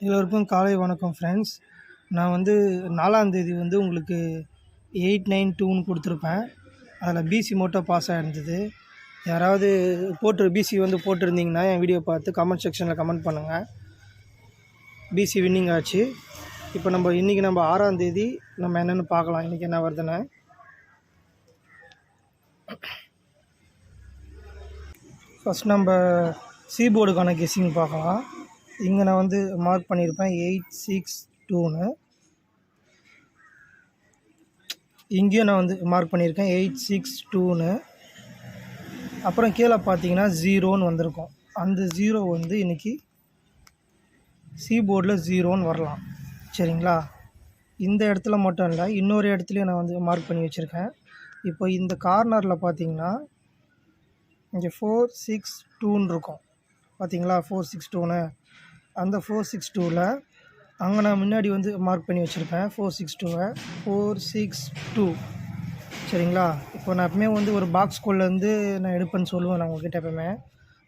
எல்லோருக்கும் காலை வணக்கம் ஃப்ரெண்ட்ஸ். நான் வந்து 4ஆம் தேதி வந்து உங்களுக்கு 892ன்னு கொடுத்துருப்பேன். அதில் பிசி மட்டும் பாஸ் ஆகிருந்தது. யாராவது பிசி வந்து போட்டிருந்தீங்கன்னா என் வீடியோ பார்த்து கமெண்ட் செக்ஷனில் கமெண்ட் பண்ணுங்கள். பிசி வின்னிங் ஆச்சு. இப்போ இன்றைக்கி நம்ம 6ஆம் தேதி நம்ம என்னென்னு பார்க்கலாம். இன்றைக்கி என்ன வருதுன்னு ஃபஸ்ட் நம்ம போர்டுக்கான கெஸ்ஸிங் பார்க்கலாம். இங்கே நான் வந்து மார்க் பண்ணியிருப்பேன் 862ன்னு. இங்கேயும் நான் வந்து மார்க் பண்ணியிருக்கேன் 862ன்னு. அப்புறம் கீழே பார்த்தீங்கன்னா 0ன்னு வந்திருக்கும். அந்த 0 வந்து இன்றைக்கி போர்டில் 0ன்னு வரலாம். சரிங்களா? இந்த இடத்துல மட்டும் இல்லை, இன்னொரு இடத்துலையும் நான் வந்து மார்க் பண்ணி வச்சுருக்கேன். இப்போ இந்த கார்னரில் பார்த்தீங்கன்னா இங்கே 462ன்னு இருக்கும். பார்த்தீங்களா? 462ன்னு. அந்த 462ல் அங்கே நான் முன்னாடி வந்து மார்க் பண்ணி வச்சுருப்பேன் 462 சரிங்களா? இப்போ நான் எப்பவுமே வந்து ஒரு பாக்ஸ்குள்ளேருந்து நான் எடுப்பேன்னு சொல்லுவேன். நான் உங்கள்கிட்ட எப்பவுமே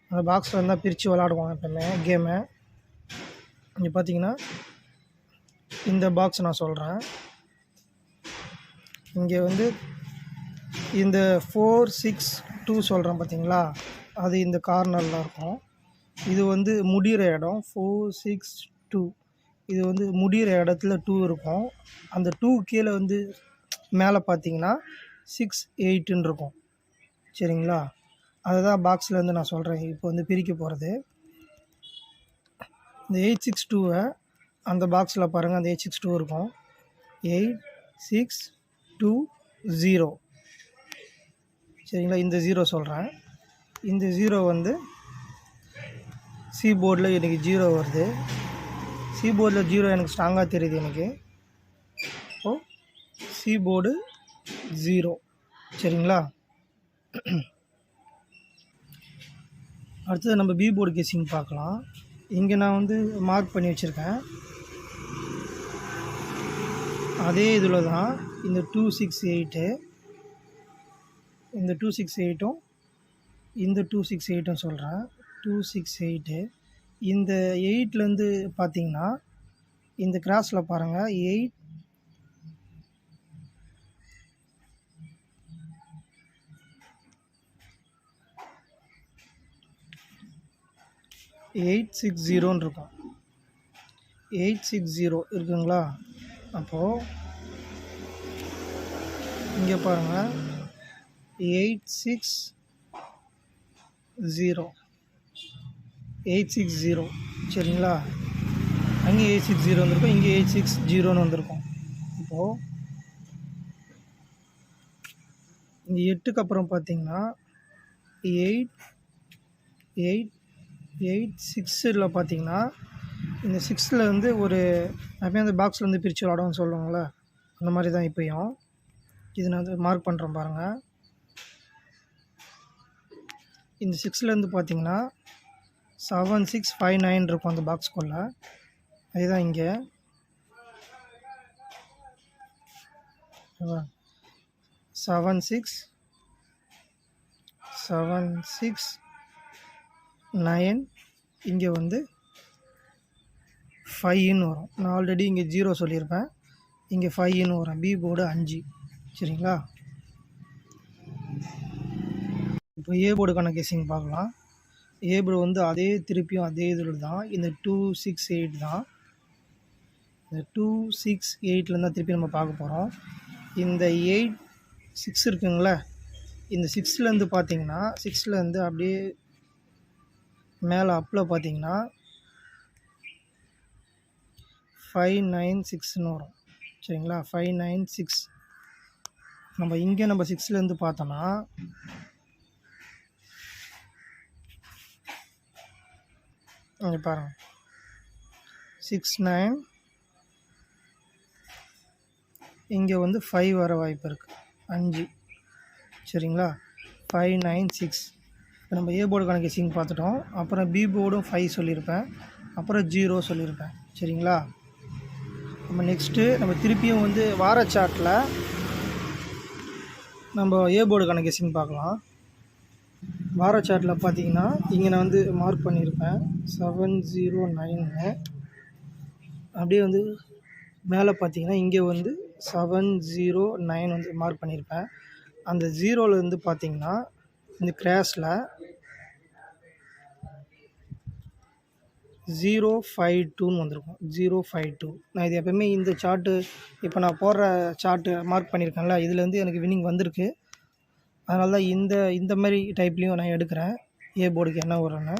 அந்த பாக்ஸில் இருந்தால் பிரித்து விளாடுவாங்க எப்பவுமே கேமை. இங்கே பார்த்தீங்கன்னா இந்த பாக்ஸ் நான் சொல்கிறேன். இங்கே வந்து இந்த 462 சொல்கிறேன் பார்த்தீங்களா? அது இந்த கார்னரில் இருக்கும். இது வந்து முடிகிற இடம் 462. இது வந்து முடிகிற இடத்துல 2 இருக்கும். அந்த 2 கீழே வந்து மேலே பார்த்தீங்கன்னா 68ன்னு இருக்கும். சரிங்களா? அதுதான் பாக்ஸ்லேருந்து நான் சொல்கிறேன். இப்போ வந்து பிரிக்க போகிறது இந்த 862வை அந்த பாக்ஸில் பாருங்கள். அந்த 862 இருக்கும். 8620 சரிங்களா? இந்த 0 சொல்கிறேன். இந்த 0 வந்து போர்டில் எனக்கு 0 வருது. போர்டில் 0 எனக்கு ஸ்ட்ராங்காக தெரியுது எனக்கு. இப்போது போர்டு 0 சரிங்களா? அடுத்தது நம்ம போர்டு கெஸ்ஸிங் பார்க்கலாம். இங்கே நான் வந்து மார்க் பண்ணி வச்சுருக்கேன். அதே இதில் தான் இந்த 268 இந்த 268ம் இந்த 268ம் சொல்கிறேன். 268 இந்த 8லேருந்து பார்த்தீங்கன்னா இந்த கிராஸில் பாருங்கள் 860ன்னு இருக்கும். 860 இருக்குங்களா? அப்போது இங்கே பாருங்கள் 860 சரிங்களா? அங்கே 860 வந்திருக்கும், இங்கே 860ன்னு வந்திருக்கும். இப்போது இந்த 8க்கு அப்புறம் பார்த்தீங்கன்னா 886ல் பார்த்தீங்கன்னா இந்த 6ல் வந்து ஒரு அப்படியே அந்த பாக்ஸில் வந்து பிரித்து விளாடுவோம்னு சொல்லுவாங்களே, அந்த மாதிரி தான் இப்போயும். இது நான் வந்து மார்க் பண்ணுறேன் பாருங்கள். இந்த 6லேருந்து பார்த்தீங்கன்னா 7659 இருக்கும் அந்த பாக்ஸ்குள்ளே. அதுதான் இங்கே 7669. இங்கே வந்து 5ன்னு வரும். நான் ஆல்ரெடி இங்கே 0 சொல்லியிருப்பேன். இங்கே 5ன்னு வரும். போர்டு 5 சரிங்களா? இப்போ போர்டுக்கான கெஸ்ஸிங் பார்க்கலாம். போர்டு வந்து திருப்பியும் அதே இதில் தான். இந்த 268 தான். இந்த 268லேருந்து தான் திருப்பி நம்ம பார்க்க போகிறோம். இந்த 86 இருக்குங்களே, இந்த 6லேருந்து பார்த்தீங்கன்னா 6லேருந்து அப்படியே மேலே அப்பில் பார்த்தீங்கன்னா 596ன்னு வரும். சரிங்களா? 596. நம்ம 6லேருந்து பார்த்தோன்னா இங்கே பாருங்கள் 69. இங்கே வந்து 5 வர வாய்ப்பு இருக்குது. 5 சரிங்களா? 596. இப்போ நம்ம போர்டுக்கான கெஸ்ஸிங் பார்த்துட்டோம். அப்புறம் போர்டும் 5 சொல்லியிருப்பேன். அப்புறம் 0 சொல்லியிருப்பேன். சரிங்களா? நம்ம நெக்ஸ்ட்டு நம்ம திருப்பியும் வந்து வார சார்ட்டில் நம்ம போர்டுக்கான கெஸ்ஸிங் பார்க்கலாம். வார சார்ட்டில் பார்த்தீங்கன்னா இங்கே நான் வந்து மார்க் பண்ணியிருப்பேன் 709. அப்படியே வந்து மேலே பார்த்தீங்கன்னா இங்கே வந்து 709 வந்து மார்க் பண்ணியிருப்பேன். அந்த 0ல வந்து பார்த்தீங்கன்னா இந்த கிராஸில் 052ன்னு வந்திருக்கும். 052. நான் இது எப்போயுமே இந்த சார்ட்டு இப்போ நான் போடுற சார்ட்டு மார்க் பண்ணியிருக்கேன்ல, இதுலேருந்து எனக்கு வின்னிங் வந்திருக்கு. அதனால தான் இந்த மாதிரி டைப்லேயும் நான் எடுக்கிறேன். ஏ போர்டுக்கு என்ன வரும்னு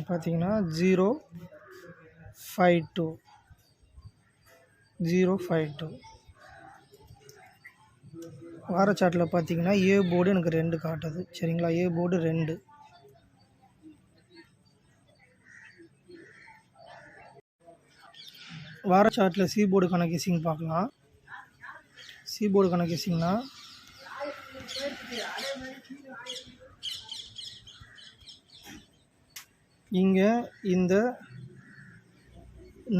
பார்த்தீங்கன்னா 052. வார சார்ட்டில் பார்த்தீங்கன்னா ஏ போர்டு எனக்கு 2 காட்டுது. சரிங்களா, ஏ போர்டு 2. வார சார்ட்டில் சி போர்டுக்கான கெஸ்ஸிங் பார்க்கலாம். சி போர்டுக்கான கெஸ்ஸிங்னா இங்கே இந்த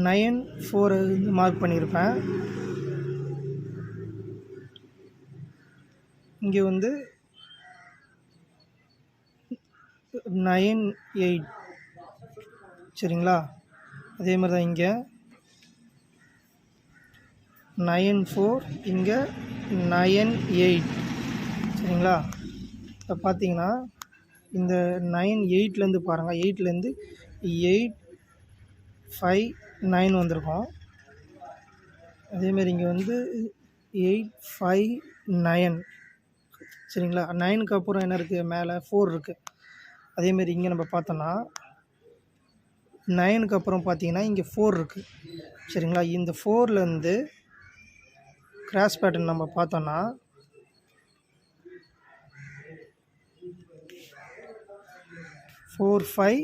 94 மார்க் பண்ணியிருப்பேன். இங்கே வந்து 98. சரிங்களா, அதே மாதிரி தான் இங்கே 94, இங்கே 98. சரிங்களா, இப்போ பார்த்தீங்கன்னா இந்த 98லேருந்து பாருங்கள், 8லேருந்து 859 வந்திருக்கோம். அதேமாரி இங்கே வந்து 859. சரிங்களா, 9க்கு அப்புறம் என்ன இருக்குது, மேலே 4 இருக்குது. அதேமாரி இங்கே நம்ம பார்த்தோன்னா 9க்கு அப்புறம் பார்த்தீங்கன்னா இங்கே 4 இருக்குது. சரிங்களா, இந்த 4லேருந்து கிராஸ் பேட்டர்ன் நம்ம பார்த்தோன்னா 4, 5.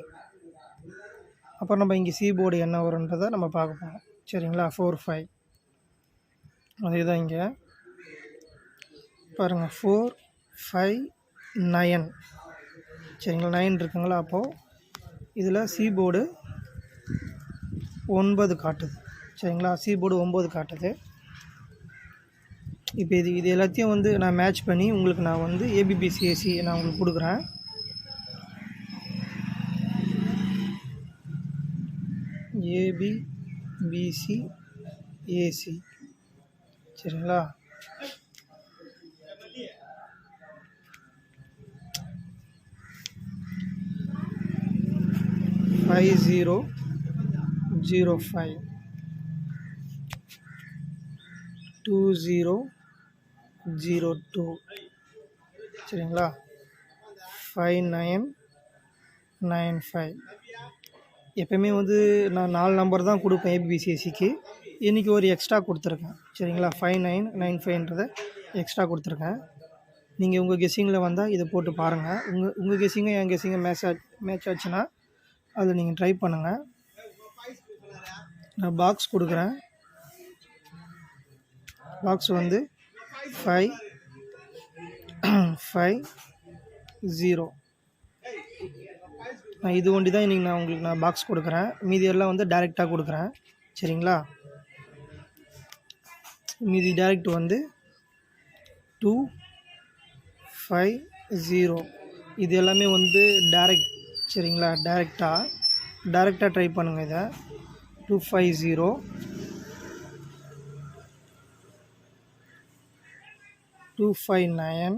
அப்புறம் நம்ம இங்கே சி போர்டு என்ன வரும்ன்றதை நம்ம பார்க்க போகிறோம். சரிங்களா, 4, 5 அதே தான் இங்கே பாருங்கள், 4, 5, 9. சரிங்களா, 9 இருக்குங்களா. அப்போது இதில் சி போர்டு 9 காட்டுது. சரிங்களா, சி போர்டு 9 காட்டுது. இப்போ இது எல்லாத்தையும் வந்து நான் மேட்ச் பண்ணி உங்களுக்கு நான் வந்து ஏபிபிசிஏசி நான் உங்களுக்கு கொடுக்குறேன். ஏபிபிசிஏசி. சரிங்களா, ஃபைவ் 005 2002. சரிங்களா, 5995. எப்போயுமே வந்து நான் 4 நம்பர் தான் கொடுப்பேன் ஏபிபிசிஎஸ்சிக்கு. இன்றைக்கி ஒரு எக்ஸ்ட்ரா கொடுத்துருக்கேன். சரிங்களா, 5995ன்றதை எக்ஸ்ட்ரா கொடுத்துருக்கேன். நீங்கள் உங்கள் கெஸ்ஸிங்கில் வந்தால் இதை போட்டு பாருங்கள். உங்கள் கெஸ்ஸிங்கை என் கெஸ்ஸிங்கை மேட்ச் ஆச்சுன்னா அதில் நீங்கள் ட்ரை பண்ணுங்கள். நான் பாக்ஸ் கொடுக்குறேன். பாக்ஸ் வந்து 550. நான் இது ஒண்டி தான் இன்றைக்கி நான் பாக்ஸ் கொடுக்குறேன். மீதி எல்லாம் வந்து டைரெக்டாக கொடுக்குறேன். சரிங்களா, மீதி டைரெக்ட் வந்து 250. இது எல்லாமே வந்து டைரெக்ட். சரிங்களா, டைரெக்டாக ட்ரை பண்ணுங்கள். இதை 250, 259,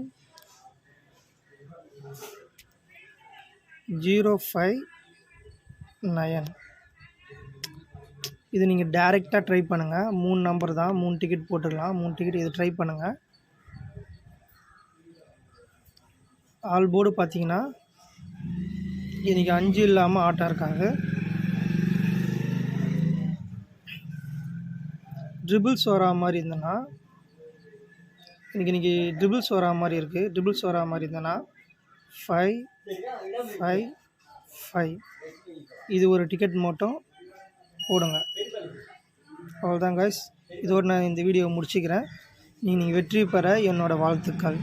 059. இது நீங்கள் டைரெக்டாக ட்ரை பண்ணுங்கள். 3 நம்பர் தான், 3 டிக்கெட் போட்டுக்கலாம். 3 டிக்கெட் இது ட்ரை பண்ணுங்கள். ஆல் போர்டு பார்த்தீங்கன்னா இன்றைக்கி 5 இல்லாமல் ஆட்டம் இருக்காங்க. ட்ரிபிள்ஸ் வரா மாதிரி இருந்ததுன்னா இன்றைக்கி ட்ரிபிள்ஸ் வரா மாதிரி இருக்குது. ட்ரிபிள்ஸ் வரா மாதிரி இருந்ததுன்னா 555. இது ஒரு டிக்கெட் மட்டும் போடுங்க. அவ்வளோதான் காய்ஸ். இதோடு நான் இந்த வீடியோவை முடிச்சுக்கிறேன். நீங்கள் வெற்றி பெற என்னோடய வாழ்த்துக்கள்.